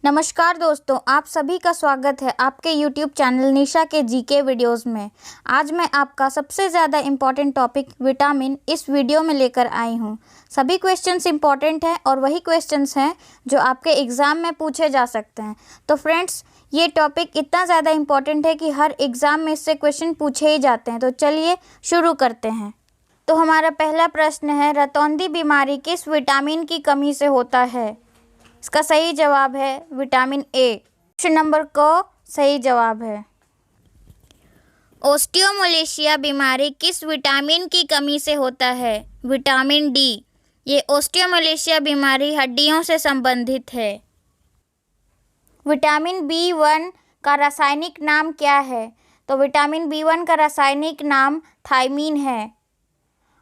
नमस्कार दोस्तों, आप सभी का स्वागत है आपके YouTube चैनल निशा के जीके वीडियोस में। आज मैं आपका सबसे ज़्यादा इम्पॉर्टेंट टॉपिक विटामिन इस वीडियो में लेकर आई हूँ। सभी क्वेश्चंस इम्पॉर्टेंट हैं और वही क्वेश्चंस हैं जो आपके एग्ज़ाम में पूछे जा सकते हैं। तो फ्रेंड्स, ये टॉपिक इतना ज़्यादा इम्पॉर्टेंट है कि हर एग्ज़ाम में इससे क्वेश्चन पूछे ही जाते हैं। तो चलिए शुरू करते हैं। तो हमारा पहला प्रश्न है, रतौंधी बीमारी किस विटामिन की कमी से होता है? इसका सही जवाब है विटामिन ए। ऑप्शन नंबर क सही जवाब है। ओस्टियोमलेशिया बीमारी किस विटामिन की कमी से होता है? Vitamin D. ये ओस्टियोमलेशिया बीमारी हड्डियों से संबंधित है। विटामिन बी1 का रासायनिक नाम क्या है? तो विटामिन बी1 का रासायनिक नाम थायमीन है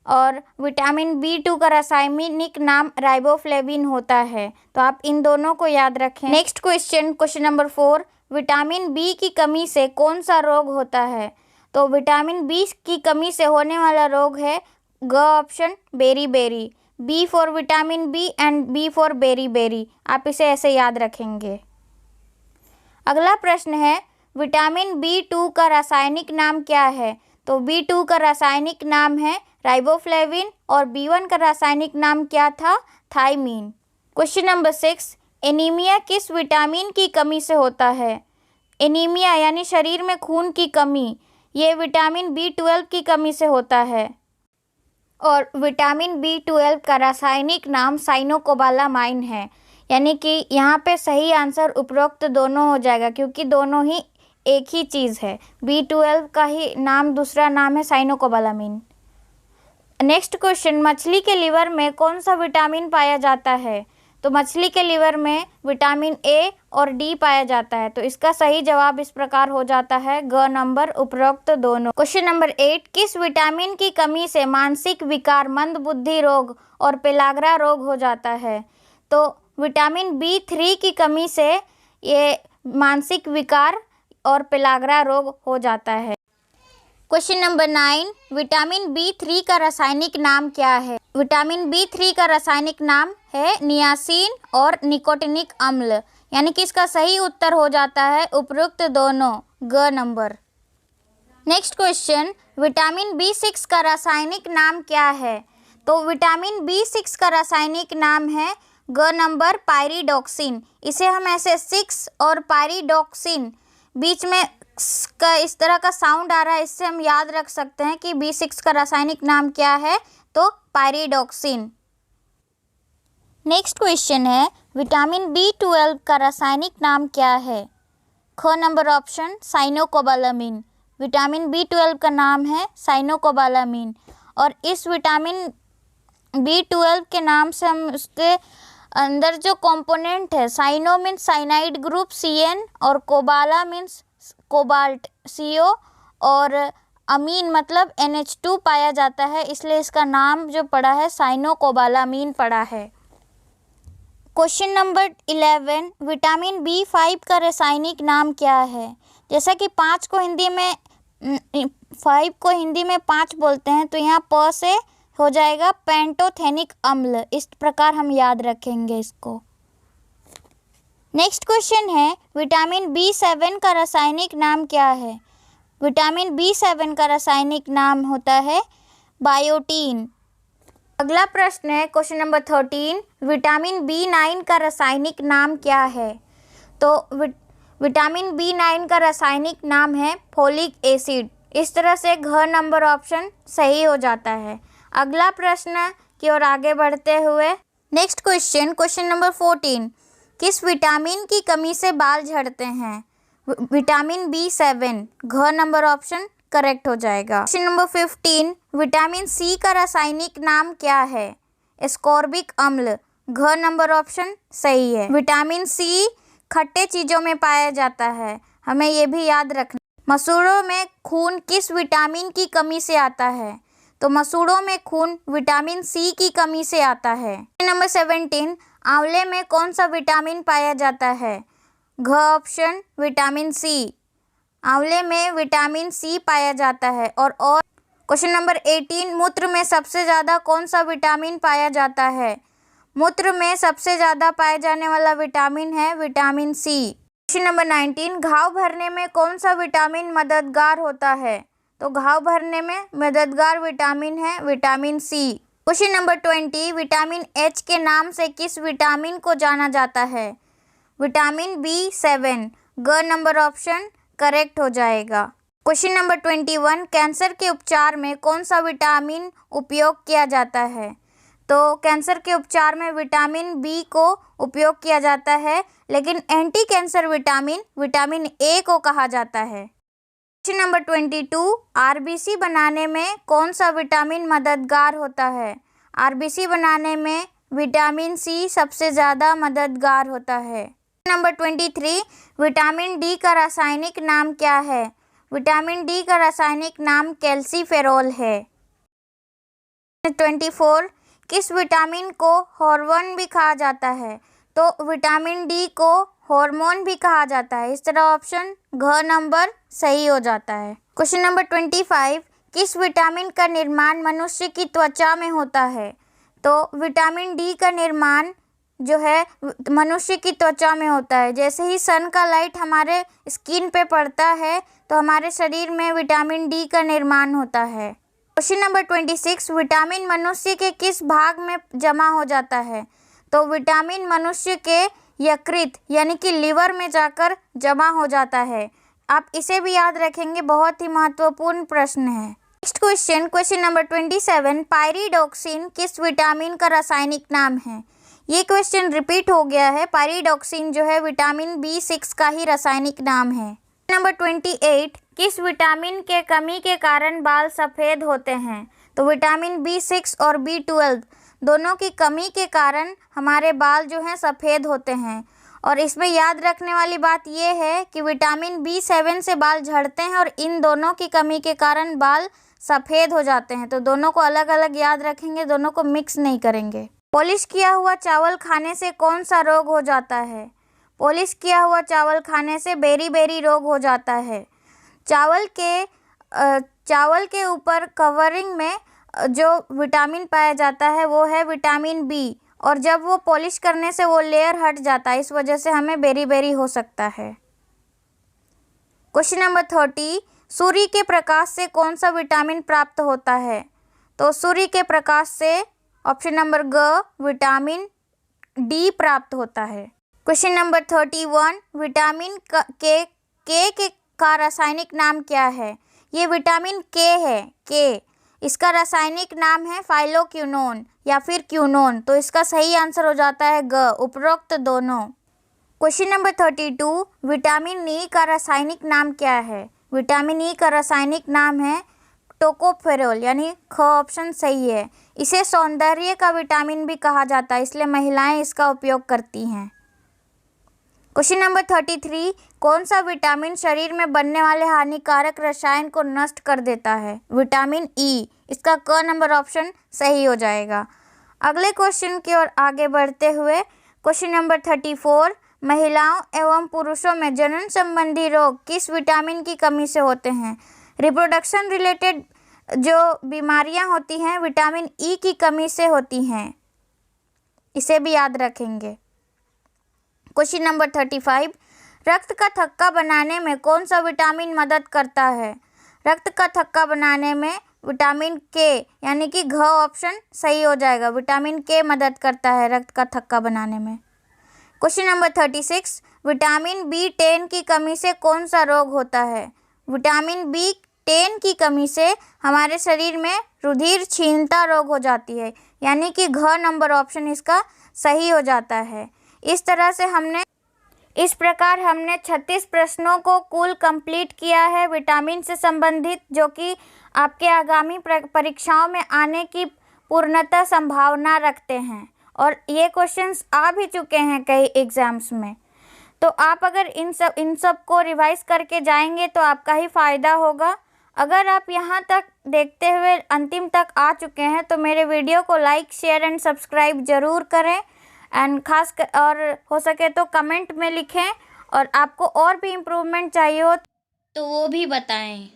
और विटामिन बी2 का रासायनिक नाम राइबोफ्लेविन होता है। तो आप इन दोनों को याद रखें। Next question number 4, vitamin B की कमी से कौन सा रोग होता है? तो विटामिन बी की कमी से होने वाला रोग है ग option beri. B for vitamin B and B for beri. आप इसे ऐसे याद रखेंगे। अगला प्रश्न है, विटामिन बी2 का रासायनिक नाम क्या है? तो बी2 का रासायनिक नाम है राइबोफ्लेविन और बी1 का रासायनिक नाम क्या था? थायमीन। क्वेश्चन नंबर 6, एनीमिया किस विटामिन की कमी से होता है? एनीमिया यानी शरीर में खून की कमी, ये विटामिन बी12 की कमी से होता है और विटामिन बी12 का रासायनिक नाम साइनोकोबालामाइन है। यानी कि यहाँ पे सही आंसर उपरोक्त दोनों हो जाएगा क्योंकि दोनों ही एक ही चीज़ है। बी12 का ही नाम दूसरा नाम है साइनोकोबालामाइन। नेक्स्ट क्वेश्चन, मछली के लिवर में कौन सा विटामिन पाया जाता है? तो मछली के लिवर में विटामिन ए और डी पाया जाता है। तो इसका सही जवाब इस प्रकार हो जाता है ग नंबर उपरोक्त दोनों। क्वेश्चन नंबर 8, किस विटामिन की कमी से मानसिक विकार, मंदबुद्धि रोग और पेलाग्रा रोग हो जाता है? तो विटामिन बी3 की कमी से ये मानसिक विकार और पेलाग्रा रोग हो जाता है। क्वेश्चन नंबर 9, विटामिन बी3 का रासायनिक नाम क्या है? विटामिन बी3 का रासायनिक नाम है नियासिन और निकोटिनिक अम्ल। यानी कि इसका सही उत्तर हो जाता है उपरोक्त दोनों ग number. Next question, vitamin B6 का रासायनिक नाम क्या है? तो विटामिन बी6 का रासायनिक नाम है ग नंबर पायरिडॉक्सिन। इसे हम ऐसे 6 और पायरिडॉक्सिन बीच में का इस तरह का साउंड आ रहा है, इससे हम याद रख सकते हैं कि बी6 का रासायनिक नाम क्या है? तो पायरिडॉक्सिन। नेक्स्ट क्वेश्चन है, विटामिन बी12 का रासायनिक नाम क्या है? ख number option cyanocobalamin. Vitamin B12 का नाम है साइनोकोबालामिन और इस विटामिन बी12 के नाम से हम उसके अंदर जो कंपोनेंट है, cyano means cyanide group CN और कोबाला मीन्स कोबाल्ट CO और अमीन मतलब NH2 पाया जाता है, इसलिए इसका नाम जो पड़ा है साइनोकोबालामीन पड़ा है। क्वेश्चन नंबर 11, विटामिन बी5 का रासायनिक नाम क्या है? जैसा कि 5 को हिंदी में 5 बोलते हैं, तो यहाँ प से हो जाएगा पेंटोथेनिक अम्ल। इस प्रकार हम याद रखेंगे इसको। नेक्स्ट क्वेश्चन है, विटामिन बी7 का रासायनिक नाम क्या है? विटामिन बी7 का रासायनिक नाम होता है बायोटीन। अगला प्रश्न है क्वेश्चन नंबर 13, विटामिन बी9 का रासायनिक नाम क्या है? तो विटामिन बी9 का रासायनिक नाम है फोलिक एसिड। इस तरह से घ नंबर ऑप्शन सही हो जाता है। अगला प्रश्न की ओर आगे बढ़ते हुए नेक्स्ट क्वेश्चन नंबर 14, किस विटामिन की कमी से बाल झड़ते हैं? विटामिन बी7। घ नंबर ऑप्शन करेक्ट हो जाएगा। क्वेश्चन नंबर 15, विटामिन सी का रासायनिक नाम क्या है? एस्कॉर्बिक अम्ल। घ नंबर ऑप्शन सही है। विटामिन सी खट्टे चीज़ों में पाया जाता है, हमें ये भी याद रखना। मसूड़ों में खून किस विटामिन की कमी से आता है? तो मसूड़ों में खून विटामिन सी की कमी से आता है। नंबर 17, आंवले में कौन सा विटामिन पाया जाता है? घ ऑप्शन विटामिन सी। आंवले में विटामिन सी पाया जाता है। और क्वेश्चन नंबर 18, मूत्र में सबसे ज़्यादा कौन सा विटामिन पाया जाता है? मूत्र में सबसे ज़्यादा पाए जाने वाला विटामिन है विटामिन सी। क्वेश्चन नंबर 19, घाव भरने में कौन सा विटामिन मददगार होता है? तो घाव भरने में मददगार विटामिन है vitamin C. Question number 20, vitamin H के नाम से किस विटामिन को जाना जाता है? Vitamin B7। ग नंबर ऑप्शन करेक्ट हो जाएगा। क्वेश्चन नंबर 21, कैंसर के उपचार में कौन सा विटामिन उपयोग किया जाता है? तो कैंसर के उपचार में विटामिन बी को उपयोग किया जाता है, लेकिन anti cancer vitamin vitamin A को कहा जाता है। क्वेश्चन नंबर 22, आरबीसी बनाने में कौन सा विटामिन मददगार होता है? आरबीसी बनाने में विटामिन सी सबसे ज़्यादा मददगार होता है। नंबर 23, विटामिन डी का रासायनिक नाम क्या है? विटामिन डी का रासायनिक नाम कैल्सीफेरॉल है। 24, किस विटामिन को हार्मोन भी कहा जाता है? तो विटामिन डी को हार्मोन भी कहा जाता है। इस तरह ऑप्शन घ नंबर सही हो जाता है। क्वेश्चन नंबर 25, किस विटामिन का निर्माण मनुष्य की त्वचा में होता है? तो विटामिन डी का निर्माण जो है मनुष्य की त्वचा में होता है। जैसे ही सन का लाइट हमारे स्किन पे पड़ता है तो हमारे शरीर में विटामिन डी का निर्माण होता है। क्वेश्चन नंबर 26, विटामिन मनुष्य के किस भाग में जमा हो जाता है? तो विटामिन मनुष्य के यकृत यानी कि लिवर में जाकर जमा हो जाता है। आप इसे भी याद रखेंगे, बहुत ही महत्वपूर्ण प्रश्न है। Next question, question number 27, pyridoxine किस विटामिन का रासायनिक नाम है? ये क्वेश्चन रिपीट हो गया है। पायरिडॉक्सिन जो है विटामिन B6 का ही रासायनिक नाम है। नंबर 28, किस विटामिन के कमी के कारण बाल सफ़ेद होते हैं? तो विटामिन B6 और B12 दोनों की कमी के कारण हमारे बाल जो हैं सफ़ेद होते हैं। और इसमें याद रखने वाली बात यह है कि विटामिन B7 से बाल झड़ते हैं और इन दोनों की कमी के कारण बाल सफ़ेद हो जाते हैं। तो दोनों को अलग अलग याद रखेंगे, दोनों को मिक्स नहीं करेंगे। पॉलिश किया हुआ चावल खाने से कौन सा रोग हो जाता है? पॉलिश किया हुआ चावल खाने से बेरी रोग हो जाता है। चावल के ऊपर कवरिंग में जो विटामिन पाया जाता है वो है विटामिन बी, और जब वो पॉलिश करने से वो लेयर हट जाता है, इस वजह से हमें बेरी हो सकता है। क्वेश्चन नंबर 30, सूर्य के प्रकाश से कौन सा विटामिन प्राप्त होता है? तो सूर्य के प्रकाश से ऑप्शन नंबर ग विटामिन डी प्राप्त होता है। क्वेश्चन नंबर 31, विटामिन के का रासायनिक नाम क्या है? ये विटामिन के है, के। इसका रासायनिक नाम है फाइलोक्विनोन या फिर क्विनोन। तो इसका सही आंसर हो जाता है ग, उपरोक्त दोनों। क्वेश्चन नंबर 32, विटामिन ई का रासायनिक नाम क्या है? विटामिन ई का रासायनिक नाम है टोकोफेरोल, यानी ख ऑप्शन सही है। इसे सौंदर्य का विटामिन भी कहा जाता है, इसलिए महिलाएं इसका उपयोग करती हैं। क्वेश्चन नंबर 33, कौन सा विटामिन शरीर में बनने वाले हानिकारक रसायन को नष्ट कर देता है? Vitamin E. इसका क नंबर ऑप्शन सही हो जाएगा। अगले क्वेश्चन की ओर आगे बढ़ते हुए क्वेश्चन नंबर 34, महिलाओं एवं पुरुषों में जनन संबंधी रोग किस विटामिन की कमी से होते हैं? रिप्रोडक्शन रिलेटेड जो बीमारियां होती हैं विटामिन ई की कमी से होती हैं, इसे भी याद रखेंगे। क्वेश्चन नंबर 35, रक्त का थक्का बनाने में कौन सा विटामिन मदद करता है? रक्त का थक्का बनाने में विटामिन के यानी कि घ ऑप्शन सही हो जाएगा। विटामिन के मदद करता है रक्त का थक्का बनाने में। क्वेश्चन नंबर 36, विटामिन B10 की कमी से कौन सा रोग होता है? विटामिन B10 की कमी से हमारे शरीर में रुधिर क्षीणता रोग हो जाती है, यानी कि घ नंबर ऑप्शन इसका सही हो जाता है। इस प्रकार हमने 36 प्रश्नों को कुल कंप्लीट किया है विटामिन से संबंधित, जो कि आपके आगामी परीक्षाओं में आने की पूर्णतः संभावना रखते हैं। और ये क्वेश्चंस आ भी चुके हैं कई एग्ज़ाम्स में। तो आप अगर इन सब को रिवाइज करके जाएंगे तो आपका ही फ़ायदा होगा। अगर आप यहाँ तक देखते हुए अंतिम तक आ चुके हैं तो मेरे वीडियो को लाइक, शेयर एंड सब्सक्राइब ज़रूर करें। एंड और हो सके तो कमेंट में लिखें, और आपको और भी इम्प्रूवमेंट चाहिए हो तो वो भी बताएं।